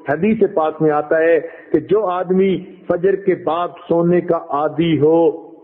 حدیث پاک میں آتا ہے کہ جو آدمی فجر کے بعد سونے کا عادی ہو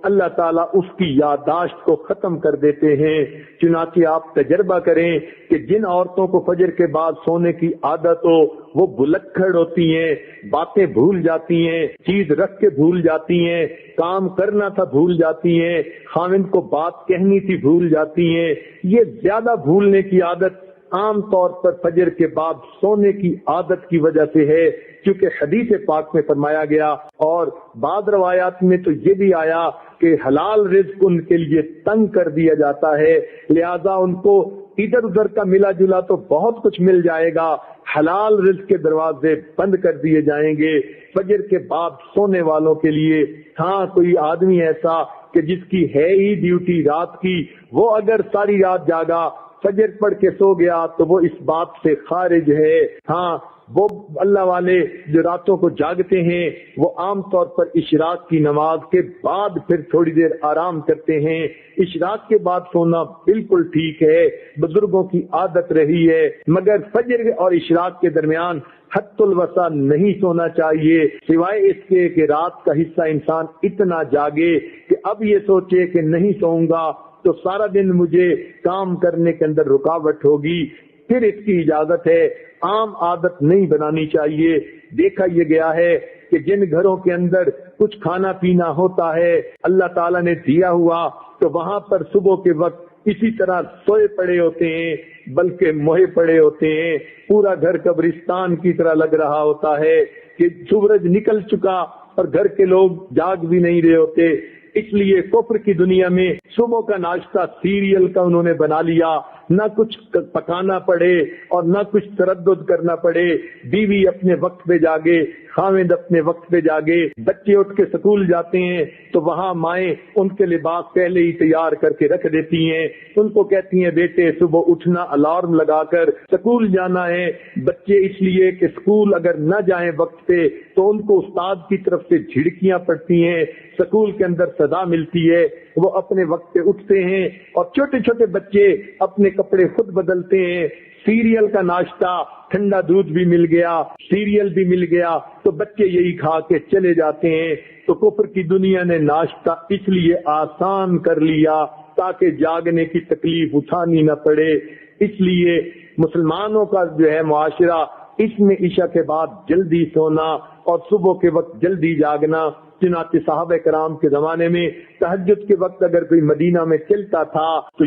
اللہ تعالیٰ اس کی یادداشت کو ختم کر دیتے ہیں۔ چنانچہ آپ تجربہ کریں کہ جن عورتوں کو فجر کے بعد سونے کی عادت ہو وہ بلکھڑ ہوتی ہیں، باتیں بھول جاتی ہیں، چیز رکھ کے بھول جاتی ہیں، کام کرنا تھا بھول جاتی ہیں، خاوند کو بات کہنی تھی بھول جاتی ہیں۔ یہ زیادہ بھولنے کی عادت عام طور پر فجر کے بعد سونے کی عادت کی وجہ سے ہے، کیونکہ حدیث پاک میں فرمایا گیا اور بعض روایات میں تو یہ بھی آیا کہ حلال رزق ان کے لیے تنگ کر دیا جاتا ہے، لہذا ان کو ادھر ادھر کا ملا جلا تو بہت کچھ مل جائے گا، حلال رزق کے دروازے بند کر دیے جائیں گے فجر کے بعد سونے والوں کے لیے۔ ہاں کوئی آدمی ایسا کہ جس کی ہے ہی ڈیوٹی رات کی، وہ اگر ساری رات جاگا فجر پڑھ کے سو گیا تو وہ اس بات سے خارج ہے۔ ہاں وہ اللہ والے جو راتوں کو جاگتے ہیں وہ عام طور پر اشراق کی نماز کے بعد پھر تھوڑی دیر آرام کرتے ہیں۔ اشراق کے بعد سونا بالکل ٹھیک ہے، بزرگوں کی عادت رہی ہے، مگر فجر اور اشراق کے درمیان حد الوسع نہیں سونا چاہیے، سوائے اس کے کہ رات کا حصہ انسان اتنا جاگے کہ اب یہ سوچے کہ نہیں سوؤں گا تو سارا دن مجھے کام کرنے کے اندر رکاوٹ ہوگی، پھر اس کی اجازت ہے۔ عام عادت نہیں بنانی چاہیے۔ دیکھا یہ گیا ہے کہ جن گھروں کے اندر کچھ کھانا پینا ہوتا ہے اللہ تعالیٰ نے دیا ہوا تو وہاں پر صبح کے وقت اسی طرح سوئے پڑے ہوتے ہیں، بلکہ موہے پڑے ہوتے ہیں، پورا گھر قبرستان کی طرح لگ رہا ہوتا ہے کہ سورج نکل چکا اور گھر کے لوگ جاگ بھی نہیں رہے ہوتے۔ اس لیے کفر کی دنیا میں صبح کا ناشتہ سیریل کا انہوں نے بنا لیا، نہ کچھ پکانا پڑے اور نہ کچھ تردد کرنا پڑے، بیوی اپنے وقت پہ جاگے، خاوند اپنے وقت پہ جاگے، بچے اٹھ کے سکول جاتے ہیں تو وہاں مائیں ان کے لباس پہلے ہی تیار کر کے رکھ دیتی ہیں، ان کو کہتی ہیں بیٹے صبح اٹھنا، الارم لگا کر سکول جانا ہے۔ بچے اس لیے کہ سکول اگر نہ جائیں وقت پہ تو ان کو استاد کی طرف سے جھڑکیاں پڑتی ہیں، سکول کے اندر سزا ملتی ہے، وہ اپنے وقت پہ اٹھتے ہیں اور چھوٹے چھوٹے بچے اپنے کپڑے خود بدلتے ہیں۔ سیریل کا ناشتہ، ٹھنڈا دودھ بھی مل گیا، سیریل بھی مل گیا تو بچے یہی کھا کے چلے جاتے ہیں۔ تو کفر کی دنیا نے ناشتہ اس لیے آسان کر لیا تاکہ جاگنے کی تکلیف اٹھانی نہ پڑے۔ اس لیے مسلمانوں کا جو ہے معاشرہ اس میں عشاء کے بعد جلدی سونا اور صبح کے وقت جلدی جاگنا۔ چنانچہ صحابہ کرام کے زمانے میں تہجد کے وقت اگر کوئی مدینہ میں چلتا تھا تو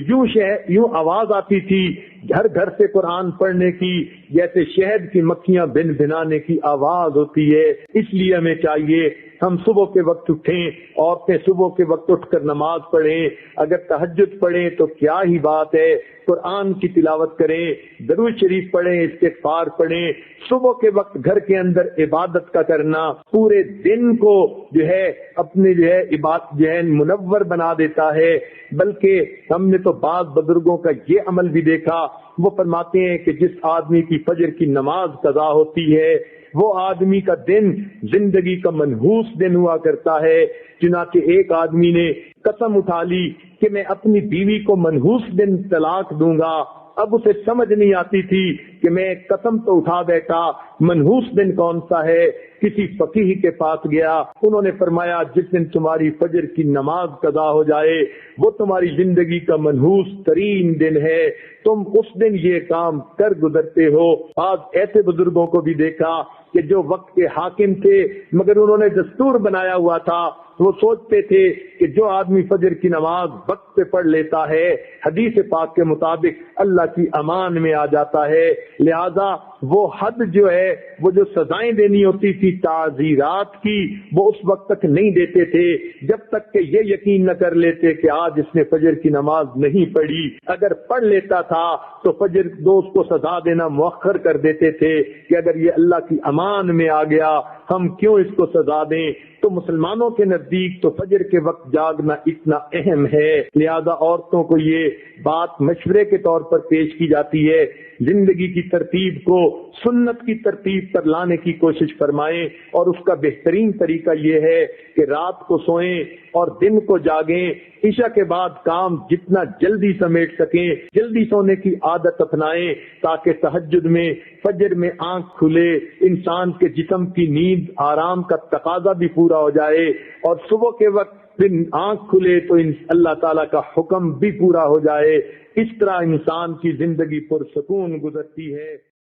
یوں آواز آتی تھی گھر گھر سے قرآن پڑھنے کی، جیسے شہد کی مکھیاں بن بھنانے کی آواز ہوتی ہے۔ اس لیے ہمیں چاہیے ہم صبح کے وقت اٹھیں، عورتیں صبح کے وقت اٹھ کر نماز پڑھیں، اگر تہجد پڑھیں تو کیا ہی بات ہے، قرآن کی تلاوت کریں، درود شریف پڑھیں، استغفار پڑھیں۔ صبح کے وقت گھر کے اندر عبادت کا کرنا پورے دن کو جو ہے اپنے جو ہے عبادت جو ہے منور بنا دیتا ہے۔ بلکہ ہم نے تو بعض بزرگوں کا یہ عمل بھی دیکھا، وہ فرماتے ہیں کہ جس آدمی کی فجر کی نماز قضا ہوتی ہے وہ آدمی کا دن زندگی کا منحوس دن ہوا کرتا ہے۔ چنانچہ ایک آدمی نے قسم اٹھا لی کہ میں اپنی بیوی کو منحوس دن طلاق دوں گا۔ اب اسے سمجھ نہیں آتی تھی کہ میں قسم تو اٹھا بیٹھا، منحوس دن کون سا ہے؟ کسی فقیہ کے پاس گیا، انہوں نے فرمایا جس دن تمہاری فجر کی نماز قضا ہو جائے وہ تمہاری زندگی کا منحوس ترین دن ہے، تم اس دن یہ کام کر گزرتے ہو۔ آج ایسے بزرگوں کو بھی دیکھا کہ جو وقت کے حاکم تھے مگر انہوں نے دستور بنایا ہوا تھا، وہ سوچتے تھے کہ جو آدمی فجر کی نماز وقت پہ پڑھ لیتا ہے حدیث پاک کے مطابق اللہ کی امان میں آ جاتا ہے، لہذا وہ حد جو ہے وہ جو سزائیں دینی ہوتی تھی تعزیرات کی وہ اس وقت تک نہیں دیتے تھے جب تک کہ یہ یقین نہ کر لیتے کہ آج اس نے فجر کی نماز نہیں پڑھی۔ اگر پڑھ لیتا تھا تو فجر دوست کو سزا دینا مؤخر کر دیتے تھے کہ اگر یہ اللہ کی امان میں آ گیا ہم کیوں اس کو سزا دیں۔ تو مسلمانوں کے نزدیک تو فجر کے وقت جاگنا اتنا اہم ہے، لہذا عورتوں کو یہ بات مشورے کے طور پر پیش کی جاتی ہے، زندگی کی ترتیب کو سنت کی ترتیب پر لانے کی کوشش فرمائیں، اور اس کا بہترین طریقہ یہ ہے کہ رات کو سوئیں اور دن کو جاگیں، عشاء کے بعد کام جتنا جلدی سمیٹ سکیں جلدی سونے کی عادت اپنائیں، تاکہ تہجد میں فجر میں آنکھ کھلے، انسان کے جسم کی نیند آرام کا تقاضا بھی پورا ہو جائے، اور صبح کے وقت پھر آنکھ کھلے تو اللہ تعالیٰ کا حکم بھی پورا ہو جائے۔ اس طرح انسان کی زندگی پرسکون گزرتی ہے۔